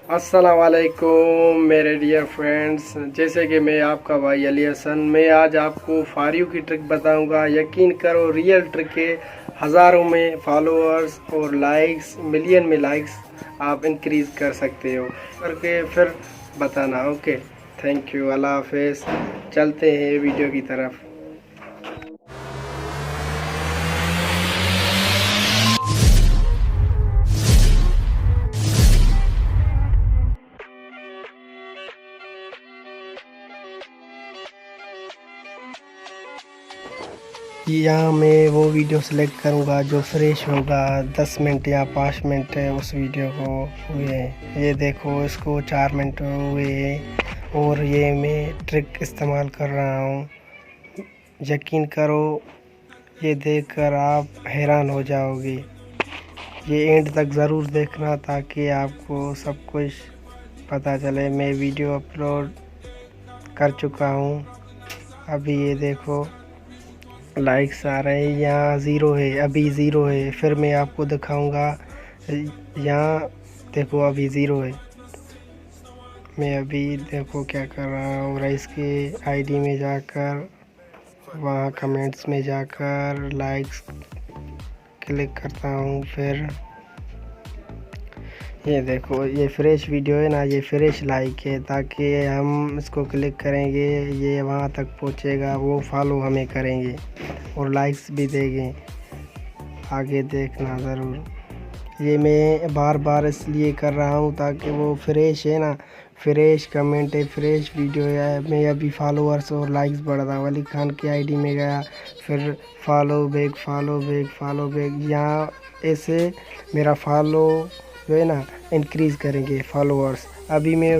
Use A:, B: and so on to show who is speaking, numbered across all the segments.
A: अस्सलाम वालेकुम मेरे डियर फ्रेंड्स। जैसे कि मैं आपका भाई अली हसन, मैं आज आपको फारियो की ट्रिक बताऊंगा। यकीन करो रियल ट्रिक है। हज़ारों में फॉलोअर्स और लाइक्स, मिलियन में लाइक्स आप इंक्रीज़ कर सकते हो करके फिर बताना। ओके, थैंक यू, अल्लाह हाफिज़। चलते हैं वीडियो की तरफ। यहाँ मैं वो वीडियो सेलेक्ट करूँगा जो फ्रेश होगा, 10 मिनट या 5 मिनट उस वीडियो को हुए। ये देखो, इसको 4 मिनट हुए और ये मैं ट्रिक इस्तेमाल कर रहा हूँ। यकीन करो, ये देखकर आप हैरान हो जाओगे। ये एंड तक ज़रूर देखना ताकि आपको सब कुछ पता चले। मैं वीडियो अपलोड कर चुका हूँ। अभी ये देखो लाइक्स आ रहे हैं, यहाँ ज़ीरो है, अभी ज़ीरो है। फिर मैं आपको दिखाऊंगा, यहाँ देखो अभी ज़ीरो है। मैं अभी देखो क्या कर रहा हूँ, रईस के आईडी में जाकर, वहाँ कमेंट्स में जाकर लाइक्स क्लिक करता हूँ। फिर ये देखो, ये फ्रेश वीडियो है ना, ये फ्रेश लाइक है। ताकि हम इसको क्लिक करेंगे, ये वहाँ तक पहुँचेगा, वो फॉलो हमें करेंगे और लाइक्स भी देंगे। आगे देखना ज़रूर। ये मैं बार बार इसलिए कर रहा हूँ ताकि वो फ्रेश है ना, फ्रेश कमेंट है, फ्रेश वीडियो है। मैं अभी फॉलोअर्स और लाइक्स बढ़ रहा हूँ। अली खान की आईडी में गया, फिर follow back, follow back, follow back. यहाँ ऐसे मेरा फॉलो जो है ना इंक्रीज़ करेंगे फॉलोअर्स। अभी मैं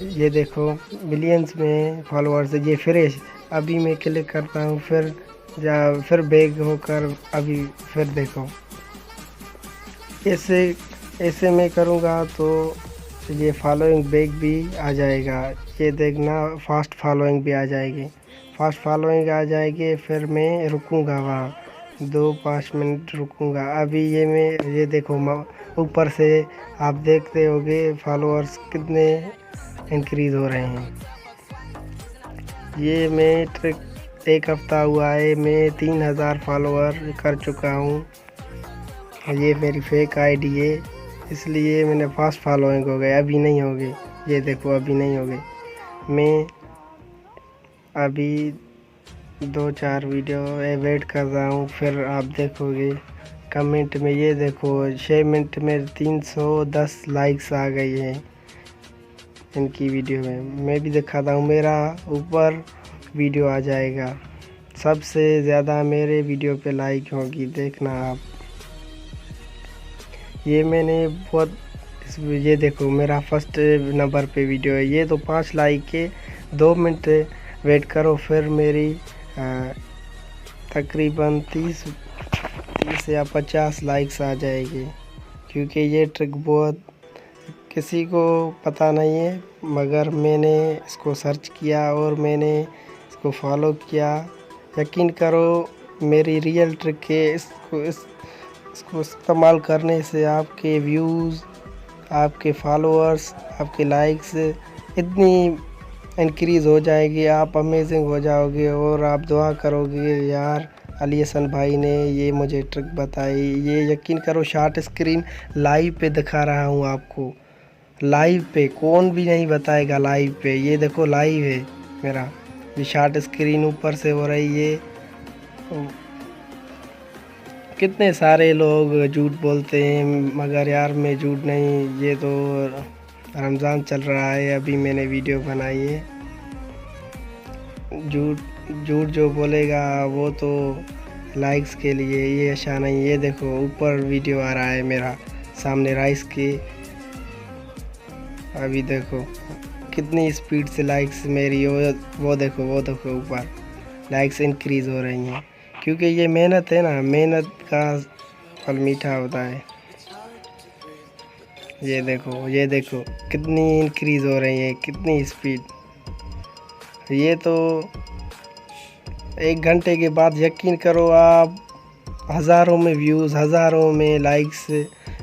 A: ये देखो मिलियंस में फॉलोअर्स है, ये फ्रेश। अभी मैं क्लिक करता हूँ, फिर बैक होकर अभी फिर देखो, ऐसे ऐसे मैं करूँगा तो ये फॉलोइंग बैक भी आ जाएगा। ये देखना, फास्ट फॉलोइंग भी आ जाएगी, फास्ट फॉलोइंग आ जाएगी। फिर मैं रुकूँगा वहाँ 2-5 मिनट रुकूँगा। अभी ये देखो ऊपर से आप देखते होगे फॉलोअर्स कितने इंक्रीज़ हो रहे हैं। ये मैं ट्रिक 1 हफ़्ता हुआ है, मैं 3000 फॉलोअर कर चुका हूँ। ये मेरी फेक आईडी है, इसलिए मैंने फास्ट फॉलोइंग हो गए। अभी नहीं हो गए, ये देखो अभी नहीं हो गए। मैं अभी 2-4 वीडियो वेट कर रहा हूँ, फिर आप देखोगे कमेंट में। ये देखो 6 मिनट में 310 लाइक्स आ गई हैं इनकी वीडियो में। मैं भी दिखाता हूँ, मेरा ऊपर वीडियो आ जाएगा। सबसे ज़्यादा मेरे वीडियो पे लाइक होगी, देखना आप। ये मैंने बहुत ये देखो मेरा फर्स्ट नंबर पे वीडियो है। ये तो 5 लाइक के 2 मिनट वेट करो, फिर मेरी तकरीबन 30 या 50 लाइक्स आ जाएगी। क्योंकि ये ट्रिक बहुत किसी को पता नहीं है, मगर मैंने इसको सर्च किया और मैंने इसको फॉलो किया। यकीन करो मेरी रियल ट्रिक है। इसको इस्तेमाल करने से आपके व्यूज़, आपके फॉलोअर्स, आपके लाइक्स इतनी इंक्रीज़ हो जाएगी, आप अमेजिंग हो जाओगे। और आप दुआ करोगे, यार अली हसन भाई ने ये मुझे ट्रिक बताई। ये यकीन करो शॉर्ट स्क्रीन लाइव पे दिखा रहा हूँ आपको, लाइव पे। कौन भी नहीं बताएगा लाइव पे। ये देखो लाइव है मेरा, ये शॉर्ट स्क्रीन ऊपर से हो रही है। कितने सारे लोग झूठ बोलते हैं, मगर यार मैं झूठ नहीं। ये तो रमज़ान चल रहा है, अभी मैंने वीडियो बनाई है। झूठ जो बोलेगा वो तो लाइक्स के लिए, ये अच्छा नहीं। ये देखो ऊपर वीडियो आ रहा है मेरा सामने राइस की। अभी देखो कितनी स्पीड से लाइक्स मेरी वो देखो ऊपर लाइक्स इंक्रीज़ हो रही हैं। क्योंकि ये मेहनत है ना, मेहनत का फल मीठा होता है। ये देखो कितनी इंक्रीज़ हो रही है, कितनी स्पीड। ये तो 1 घंटे के बाद यकीन करो आप हज़ारों में व्यूज़, हज़ारों में लाइक्स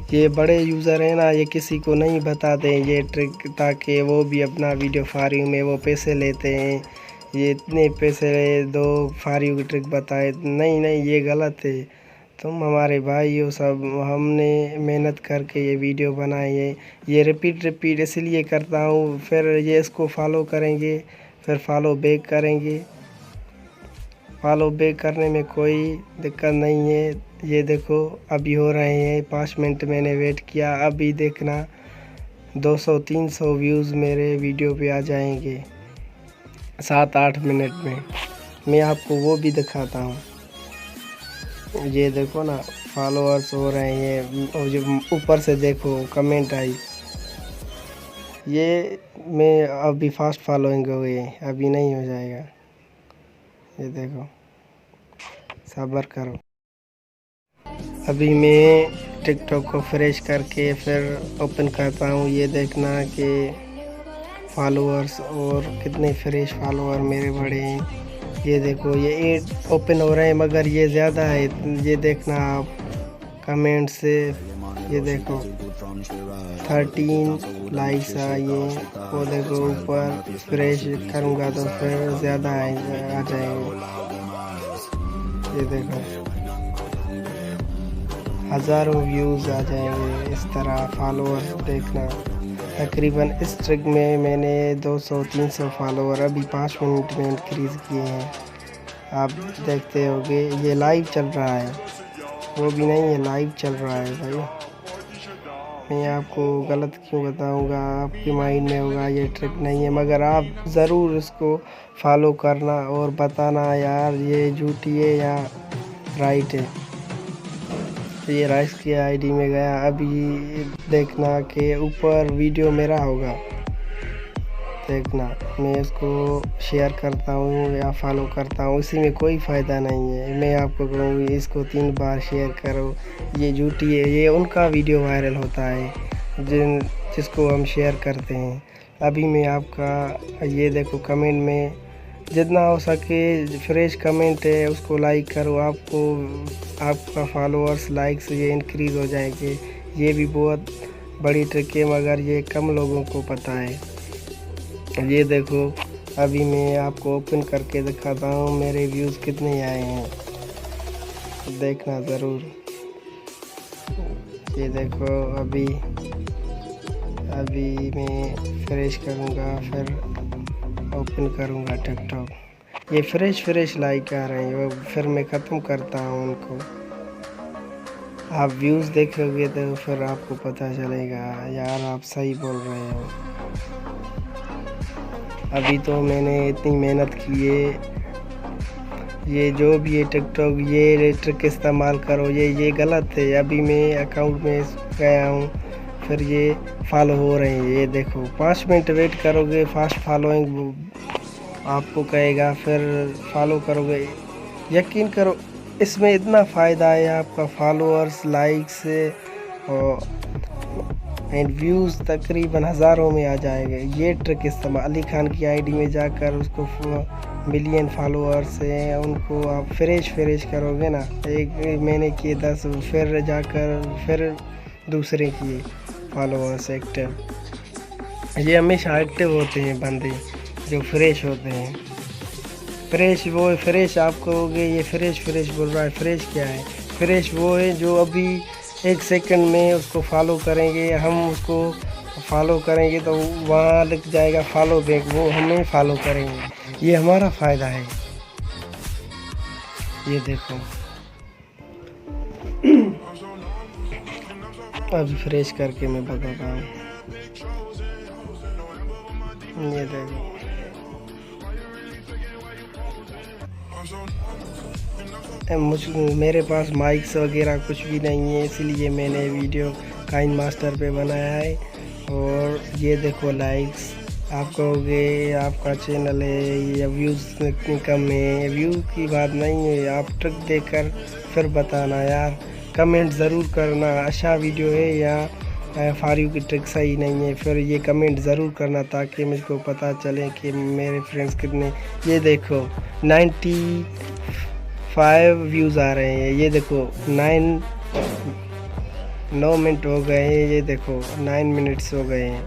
A: ये बड़े यूज़र हैं ना, ये किसी को नहीं बताते ये ट्रिक, ताकि वो भी अपना वीडियो फारिग में वो पैसे लेते हैं। ये इतने पैसे दो फारिग की ट्रिक बताए, नहीं नहीं ये गलत है। तुम हमारे भाई हो सब, हमने मेहनत करके ये वीडियो बनाई है। ये रिपीट इसलिए करता हूँ, फिर ये इसको फॉलो करेंगे, फिर फॉलो बैक करेंगे। फॉलो बैक करने में कोई दिक्कत नहीं है। ये देखो अभी हो रहे हैं 5 मिनट मैंने वेट किया, अभी देखना 200-300 व्यूज़ मेरे वीडियो पे आ जाएंगे 7-8 मिनट में। मैं आपको वो भी दिखाता हूँ। ये देखो ना फॉलोअर्स हो रहे हैं, और जो ऊपर से देखो कमेंट आई। ये मैं अभी फास्ट फॉलोइंग हो गई, अभी नहीं हो जाएगा। ये देखो सब्र करो। अभी मैं टिकटॉक को फ्रेश करके फिर ओपन करता हूँ। ये देखना कि फॉलोअर्स और कितने फ्रेश फॉलोअर मेरे बढ़े हैं। ये देखो ये 8 ओपन हो रहे हैं, मगर ये ज़्यादा है। ये देखना आप कमेंट से, ये देखो 13 लाइक्स आए। वो देखो ऊपर फ्रेश करूँगा तो फिर ज़्यादा आ जाएंगे। ये देखो हज़ारों व्यूज़ आ जाएंगे इस तरह। फॉलोअर देखना तकरीबन इस ट्रिक में मैंने 200-300 फॉलोअर अभी 5 मिनट में इंक्रीज़ किए हैं। आप देखते होगे ये लाइव चल रहा है, वो भी नहीं है लाइव चल रहा है भाई। मैं आपको गलत क्यों बताऊंगा, आपके माइंड में होगा ये ट्रिक नहीं है, मगर आप ज़रूर इसको फॉलो करना और बताना यार ये झूठी है या राइट है। ये राइस की आईडी में गया, अभी देखना कि ऊपर वीडियो मेरा होगा। देखना मैं इसको शेयर करता हूँ या फॉलो करता हूँ, इसी में कोई फ़ायदा नहीं है। मैं आपको कहूँगी इसको 3 बार शेयर करो। ये झूठी है, ये उनका वीडियो वायरल होता है जिसको हम शेयर करते हैं। अभी मैं आपका ये देखो कमेंट में जितना हो सके फ्रेश कमेंट है उसको लाइक करो, आपका फॉलोअर्स लाइक्स ये इंक्रीज़ हो जाएंगे। ये भी बहुत बड़ी ट्रिक है, मगर ये कम लोगों को पता है। ये देखो अभी मैं आपको ओपन करके दिखाता हूँ मेरे व्यूज़ कितने आए हैं, देखना ज़रूर। ये देखो अभी मैं फ्रेश करूँगा, फिर ओपन करूँगा टिकटॉक। ये फ्रेश लाइक आ रहे हैं, फिर मैं ख़त्म करता हूँ उनको। आप व्यूज़ देखोगे तो फिर आपको पता चलेगा यार आप सही बोल रहे हो। अभी तो मैंने इतनी मेहनत की है। ये जो भी है टिकटॉक ये ट्रिक इस्तेमाल करो, ये गलत है। अभी मैं अकाउंट में गया हूँ, फिर ये फॉलो हो रहे हैं। ये देखो 5 मिनट वेट करोगे, फास्ट फॉलोइंग आपको कहेगा, फिर फॉलो करोगे। यकीन करो इसमें इतना फ़ायदा है, आपका फॉलोअर्स लाइक्स और एंड व्यूज़ तकरीबन हज़ारों में आ जाएंगे। ये ट्रिक इस्तेमाल अली खान की आईडी में जाकर उसको मिलियन फॉलोअर्स हैं उनको आप फ्रेश करोगे ना। एक मैंने किए 10, फिर जाकर फिर दूसरे किए फॉलोअर्स एक्टिव। ये हमेशा एक्टिव होते हैं बंदे जो फ्रेश होते हैं। फ्रेश आप कहोगे ये फ्रेश बोल रहा है। फ्रेश क्या है? फ्रेश वो है जो अभी 1 सेकंड में उसको फॉलो करेंगे, हम उसको फॉलो करेंगे तो वहाँ लिख जाएगा फॉलो बैक, वो हमें फॉलो करेंगे। ये हमारा फ़ायदा है। ये देखो अभी फ्रेश करके मैं बताता हूँ। ये देखो मेरे पास माइक्स वगैरह कुछ भी नहीं है, इसलिए मैंने वीडियो काइन मास्टर पे बनाया है। और ये देखो लाइक्स, आप कहोगे आपका चैनल है या व्यूज़ इतनी कम है। व्यू की बात नहीं है, आप ट्रिक देखकर फिर बताना यार। कमेंट ज़रूर करना अच्छा वीडियो है या फारिग की ट्रिक सही नहीं है, फिर ये कमेंट ज़रूर करना ताकि मुझको पता चले कि मेरे फ्रेंड्स कितने। ये देखो 95 व्यूज़ आ रहे हैं। ये देखो 9 मिनट हो गए हैं, ये देखो 9 मिनट्स हो गए हैं।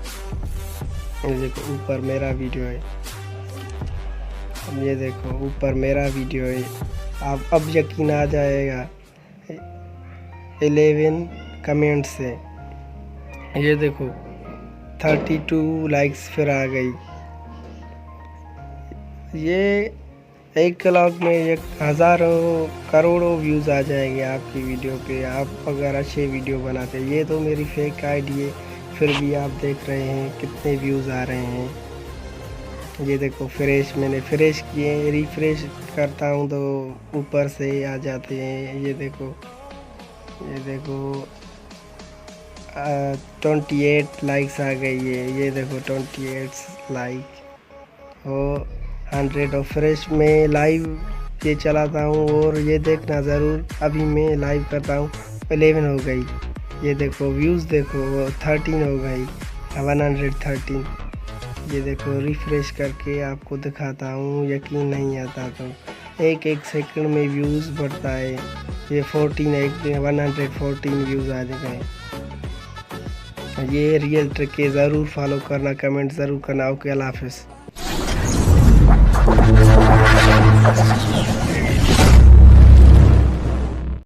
A: ये देखो ऊपर मेरा वीडियो है, ये देखो ऊपर मेरा वीडियो है। अब यकीन आ जाएगा 11 कमेंट्स से। ये देखो 32 लाइक्स फिर आ गई। ये एक व्लॉग में 1000 करोड़ों व्यूज़ आ जाएंगे आपकी वीडियो पे, आप अगर अच्छे वीडियो बनाते हैं। ये तो मेरी फेक आईडी है, फिर भी आप देख रहे हैं कितने व्यूज़ आ रहे हैं। ये देखो फ्रेश, मैंने फ्रेश किए, रिफ्रेश करता हूँ तो ऊपर से आ जाते हैं। ये देखो 28 लाइक्स आ गई है। ये देखो 28 लाइक और 100 और फ्रेश में लाइव ये चलाता हूँ। और ये देखना ज़रूर, अभी मैं लाइव करता हूँ 11 हो गई। ये देखो व्यूज़ देखो 13 हो गई, 113। ये देखो रिफ्रेश करके आपको दिखाता हूँ, यकीन नहीं आता तो एक सेकंड में व्यूज़ बढ़ता है। ये 114 व्यूज़ आ गए। ये रियल ट्रिक है, ज़रूर फॉलो करना, कमेंट ज़रूर करना। ओके, अल्लाह हाफिज़।